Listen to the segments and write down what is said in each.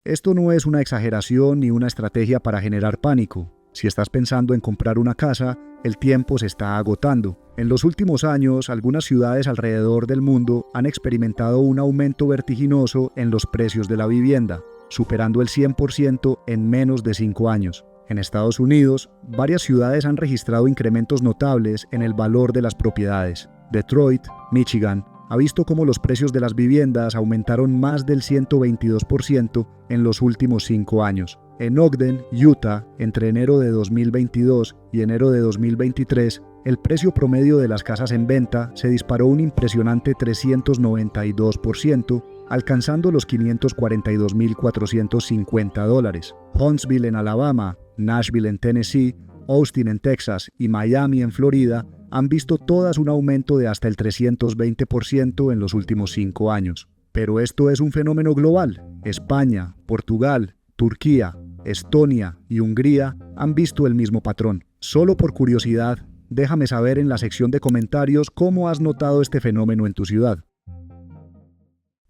Esto no es una exageración ni una estrategia para generar pánico. Si estás pensando en comprar una casa, el tiempo se está agotando. En los últimos años, algunas ciudades alrededor del mundo han experimentado un aumento vertiginoso en los precios de la vivienda, superando el 100% en menos de 5 años. En Estados Unidos, varias ciudades han registrado incrementos notables en el valor de las propiedades. Detroit, Michigan, ha visto cómo los precios de las viviendas aumentaron más del 122% en los últimos 5 años. En Ogden, Utah, entre enero de 2022 y enero de 2023, el precio promedio de las casas en venta se disparó un impresionante 392%, alcanzando los $542.450. Huntsville en Alabama, Nashville en Tennessee, Austin en Texas y Miami en Florida han visto todas un aumento de hasta el 320% en los últimos 5 años. Pero esto es un fenómeno global. España, Portugal, Turquía, Estonia y Hungría han visto el mismo patrón. Solo por curiosidad, déjame saber en la sección de comentarios cómo has notado este fenómeno en tu ciudad.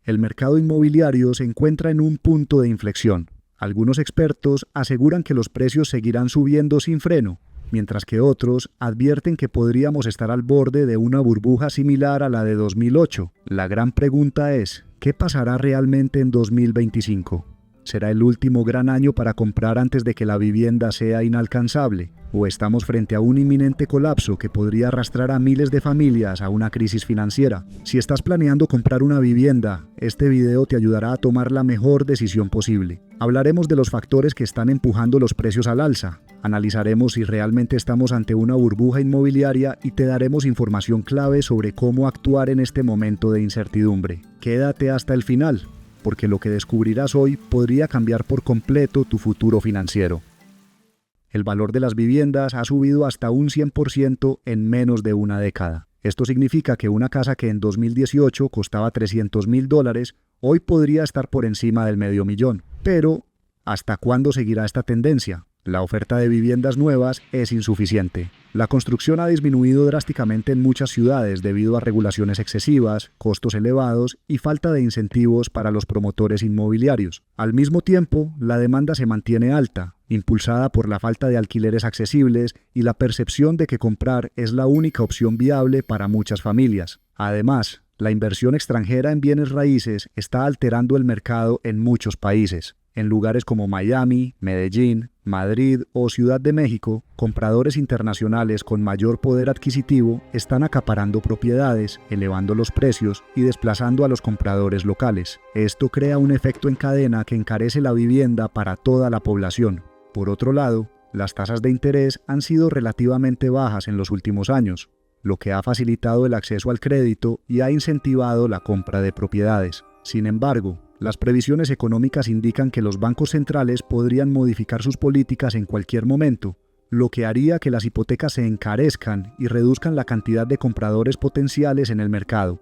El mercado inmobiliario se encuentra en un punto de inflexión. Algunos expertos aseguran que los precios seguirán subiendo sin freno, mientras que otros advierten que podríamos estar al borde de una burbuja similar a la de 2008. La gran pregunta es, ¿qué pasará realmente en 2025? ¿Será el último gran año para comprar antes de que la vivienda sea inalcanzable? ¿O estamos frente a un inminente colapso que podría arrastrar a miles de familias a una crisis financiera? Si estás planeando comprar una vivienda, este video te ayudará a tomar la mejor decisión posible. Hablaremos de los factores que están empujando los precios al alza. Analizaremos si realmente estamos ante una burbuja inmobiliaria y te daremos información clave sobre cómo actuar en este momento de incertidumbre. Quédate hasta el final, porque lo que descubrirás hoy podría cambiar por completo tu futuro financiero. El valor de las viviendas ha subido hasta un 100% en menos de una década. Esto significa que una casa que en 2018 costaba $300.000, hoy podría estar por encima del $500,000. Pero, ¿hasta cuándo seguirá esta tendencia? La oferta de viviendas nuevas es insuficiente. La construcción ha disminuido drásticamente en muchas ciudades debido a regulaciones excesivas, costos elevados y falta de incentivos para los promotores inmobiliarios. Al mismo tiempo, la demanda se mantiene alta, impulsada por la falta de alquileres accesibles y la percepción de que comprar es la única opción viable para muchas familias. Además, la inversión extranjera en bienes raíces está alterando el mercado en muchos países. En lugares como Miami, Medellín, Madrid o Ciudad de México, compradores internacionales con mayor poder adquisitivo están acaparando propiedades, elevando los precios y desplazando a los compradores locales. Esto crea un efecto en cadena que encarece la vivienda para toda la población. Por otro lado, las tasas de interés han sido relativamente bajas en los últimos años, lo que ha facilitado el acceso al crédito y ha incentivado la compra de propiedades. Sin embargo, las previsiones económicas indican que los bancos centrales podrían modificar sus políticas en cualquier momento, lo que haría que las hipotecas se encarezcan y reduzcan la cantidad de compradores potenciales en el mercado.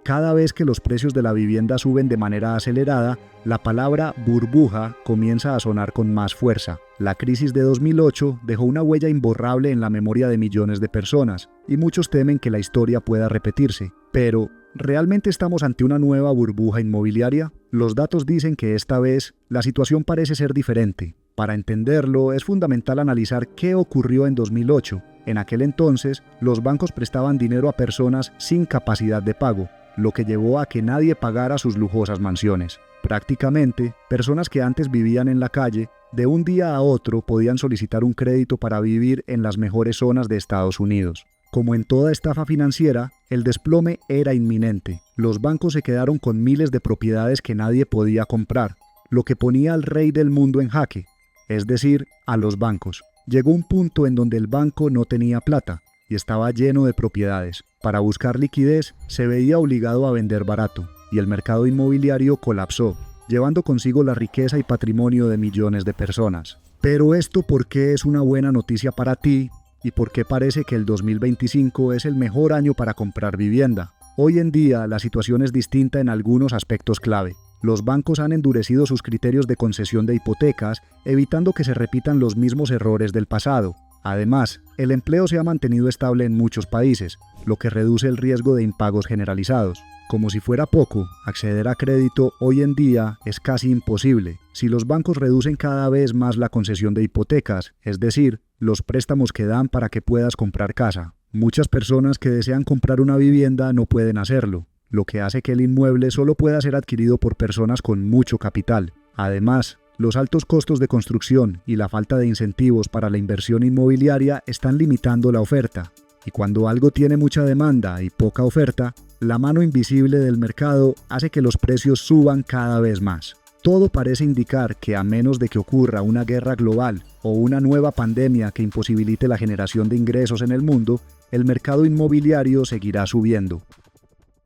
Cada vez que los precios de la vivienda suben de manera acelerada, la palabra burbuja comienza a sonar con más fuerza. La crisis de 2008 dejó una huella imborrable en la memoria de millones de personas, y muchos temen que la historia pueda repetirse. Pero, ¿realmente estamos ante una nueva burbuja inmobiliaria? Los datos dicen que esta vez la situación parece ser diferente. Para entenderlo, es fundamental analizar qué ocurrió en 2008. En aquel entonces, los bancos prestaban dinero a personas sin capacidad de pago, lo que llevó a que nadie pagara sus lujosas mansiones. Prácticamente, personas que antes vivían en la calle, de un día a otro podían solicitar un crédito para vivir en las mejores zonas de Estados Unidos. Como en toda estafa financiera, el desplome era inminente. Los bancos se quedaron con miles de propiedades que nadie podía comprar, lo que ponía al rey del mundo en jaque, es decir, a los bancos. Llegó un punto en donde el banco no tenía plata y estaba lleno de propiedades. Para buscar liquidez, se veía obligado a vender barato, y el mercado inmobiliario colapsó, llevando consigo la riqueza y patrimonio de millones de personas. Pero esto, ¿por qué es una buena noticia para ti? ¿Y por qué parece que el 2025 es el mejor año para comprar vivienda? Hoy en día la situación es distinta en algunos aspectos clave. Los bancos han endurecido sus criterios de concesión de hipotecas, evitando que se repitan los mismos errores del pasado. Además, el empleo se ha mantenido estable en muchos países, lo que reduce el riesgo de impagos generalizados. Como si fuera poco, acceder a crédito hoy en día es casi imposible. Si los bancos reducen cada vez más la concesión de hipotecas, es decir, los préstamos que dan para que puedas comprar casa, muchas personas que desean comprar una vivienda no pueden hacerlo, lo que hace que el inmueble solo pueda ser adquirido por personas con mucho capital. Además, los altos costos de construcción y la falta de incentivos para la inversión inmobiliaria están limitando la oferta. Y cuando algo tiene mucha demanda y poca oferta, la mano invisible del mercado hace que los precios suban cada vez más. Todo parece indicar que a menos de que ocurra una guerra global o una nueva pandemia que imposibilite la generación de ingresos en el mundo, el mercado inmobiliario seguirá subiendo.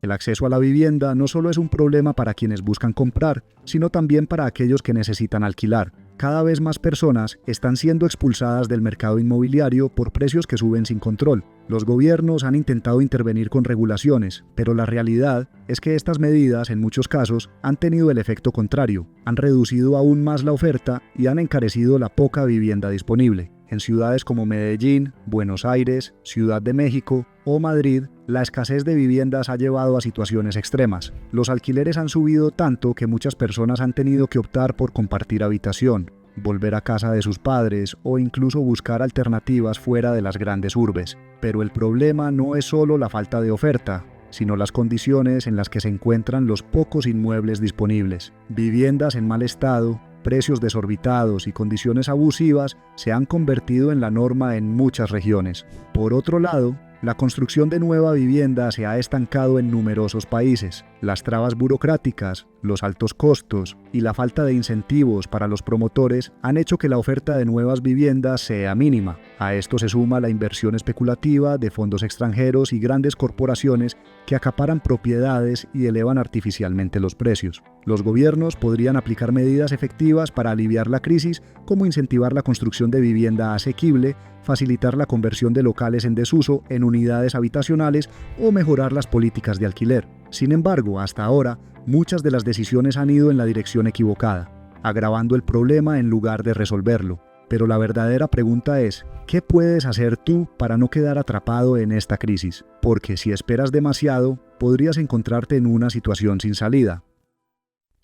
El acceso a la vivienda no solo es un problema para quienes buscan comprar, sino también para aquellos que necesitan alquilar. Cada vez más personas están siendo expulsadas del mercado inmobiliario por precios que suben sin control. Los gobiernos han intentado intervenir con regulaciones, pero la realidad es que estas medidas, en muchos casos, han tenido el efecto contrario. Han reducido aún más la oferta y han encarecido la poca vivienda disponible. En ciudades como Medellín, Buenos Aires, Ciudad de México o Madrid, la escasez de viviendas ha llevado a situaciones extremas. Los alquileres han subido tanto que muchas personas han tenido que optar por compartir habitación, volver a casa de sus padres o incluso buscar alternativas fuera de las grandes urbes. Pero el problema no es solo la falta de oferta, sino las condiciones en las que se encuentran los pocos inmuebles disponibles. Viviendas en mal estado, precios desorbitados y condiciones abusivas se han convertido en la norma en muchas regiones. Por otro lado, la construcción de nueva vivienda se ha estancado en numerosos países. Las trabas burocráticas, los altos costos y la falta de incentivos para los promotores han hecho que la oferta de nuevas viviendas sea mínima. A esto se suma la inversión especulativa de fondos extranjeros y grandes corporaciones que acaparan propiedades y elevan artificialmente los precios. Los gobiernos podrían aplicar medidas efectivas para aliviar la crisis, como incentivar la construcción de vivienda asequible, facilitar la conversión de locales en desuso en unidades habitacionales o mejorar las políticas de alquiler. Sin embargo, hasta ahora, muchas de las decisiones han ido en la dirección equivocada, agravando el problema en lugar de resolverlo. Pero la verdadera pregunta es, ¿qué puedes hacer tú para no quedar atrapado en esta crisis? Porque si esperas demasiado, podrías encontrarte en una situación sin salida.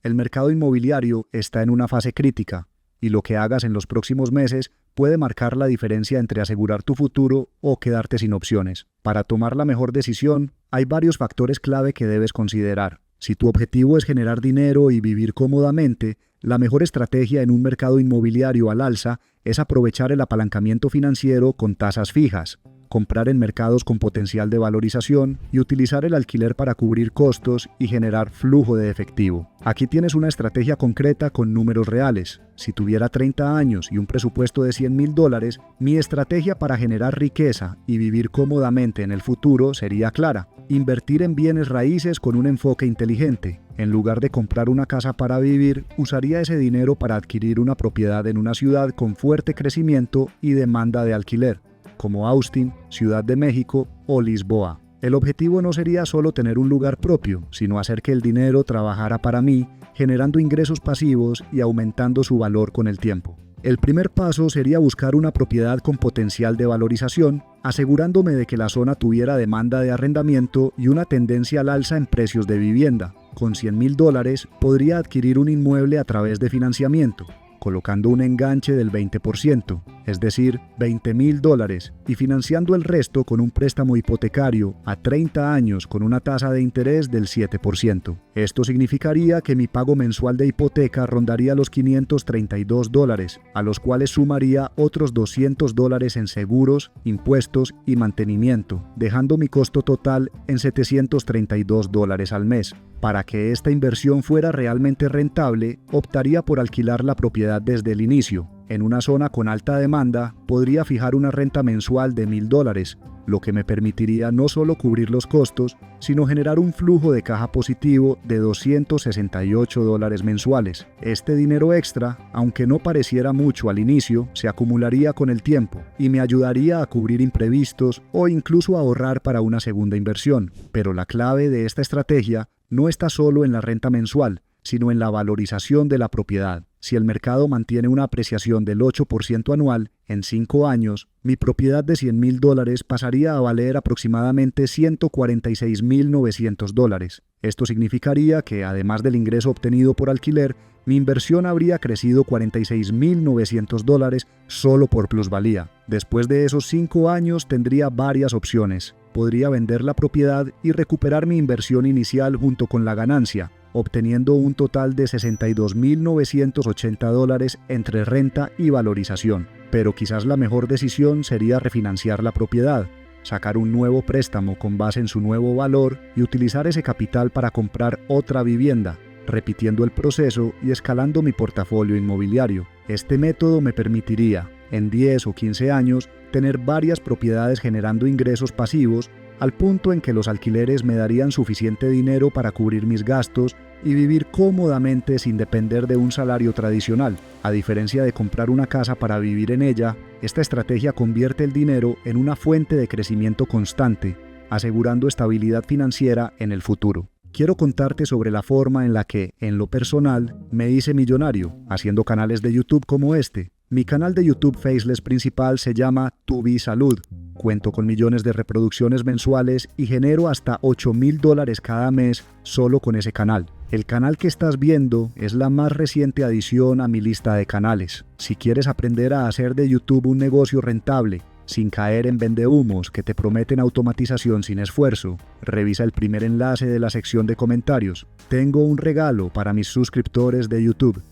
El mercado inmobiliario está en una fase crítica, y lo que hagas en los próximos meses puede marcar la diferencia entre asegurar tu futuro o quedarte sin opciones. Para tomar la mejor decisión, hay varios factores clave que debes considerar. Si tu objetivo es generar dinero y vivir cómodamente, la mejor estrategia en un mercado inmobiliario al alza es aprovechar el apalancamiento financiero con tasas fijas, comprar en mercados con potencial de valorización y utilizar el alquiler para cubrir costos y generar flujo de efectivo. Aquí tienes una estrategia concreta con números reales. Si tuviera 30 años y un presupuesto de $100,000, mi estrategia para generar riqueza y vivir cómodamente en el futuro sería clara. Invertir en bienes raíces con un enfoque inteligente. En lugar de comprar una casa para vivir, usaría ese dinero para adquirir una propiedad en una ciudad con fuerte crecimiento y demanda de alquiler, como Austin, Ciudad de México o Lisboa. El objetivo no sería solo tener un lugar propio, sino hacer que el dinero trabajara para mí, generando ingresos pasivos y aumentando su valor con el tiempo. El primer paso sería buscar una propiedad con potencial de valorización, asegurándome de que la zona tuviera demanda de arrendamiento y una tendencia al alza en precios de vivienda. Con $100,000 podría adquirir un inmueble a través de financiamiento, colocando un enganche del 20%, es decir, $20,000, y financiando el resto con un préstamo hipotecario a 30 años con una tasa de interés del 7%. Esto significaría que mi pago mensual de hipoteca rondaría los $532, a los cuales sumaría otros $200 en seguros, impuestos y mantenimiento, dejando mi costo total en $732 al mes. Para que esta inversión fuera realmente rentable, optaría por alquilar la propiedad desde el inicio. En una zona con alta demanda, podría fijar una renta mensual de $1,000, lo que me permitiría no solo cubrir los costos, sino generar un flujo de caja positivo de $268 mensuales. Este dinero extra, aunque no pareciera mucho al inicio, se acumularía con el tiempo y me ayudaría a cubrir imprevistos o incluso a ahorrar para una segunda inversión. Pero la clave de esta estrategia no está solo en la renta mensual, sino en la valorización de la propiedad. Si el mercado mantiene una apreciación del 8% anual, en 5 años, mi propiedad de $100,000 pasaría a valer aproximadamente $146,900. Esto significaría que, además del ingreso obtenido por alquiler, mi inversión habría crecido $46,900 solo por plusvalía. Después de esos 5 años tendría varias opciones. Podría vender la propiedad y recuperar mi inversión inicial junto con la ganancia, obteniendo un total de $62,980 entre renta y valorización. Pero quizás la mejor decisión sería refinanciar la propiedad, sacar un nuevo préstamo con base en su nuevo valor y utilizar ese capital para comprar otra vivienda, repitiendo el proceso y escalando mi portafolio inmobiliario. Este método me permitiría, en 10 o 15 años, tener varias propiedades generando ingresos pasivos al punto en que los alquileres me darían suficiente dinero para cubrir mis gastos y vivir cómodamente sin depender de un salario tradicional. A diferencia de comprar una casa para vivir en ella, esta estrategia convierte el dinero en una fuente de crecimiento constante, asegurando estabilidad financiera en el futuro. Quiero contarte sobre la forma en la que, en lo personal, me hice millonario, haciendo canales de YouTube como este. Mi canal de YouTube Faceless principal se llama Tubi Salud. Cuento con millones de reproducciones mensuales y genero hasta $8,000 cada mes solo con ese canal. El canal que estás viendo es la más reciente adición a mi lista de canales. Si quieres aprender a hacer de YouTube un negocio rentable, sin caer en vendehumos que te prometen automatización sin esfuerzo, revisa el primer enlace de la sección de comentarios. Tengo un regalo para mis suscriptores de YouTube.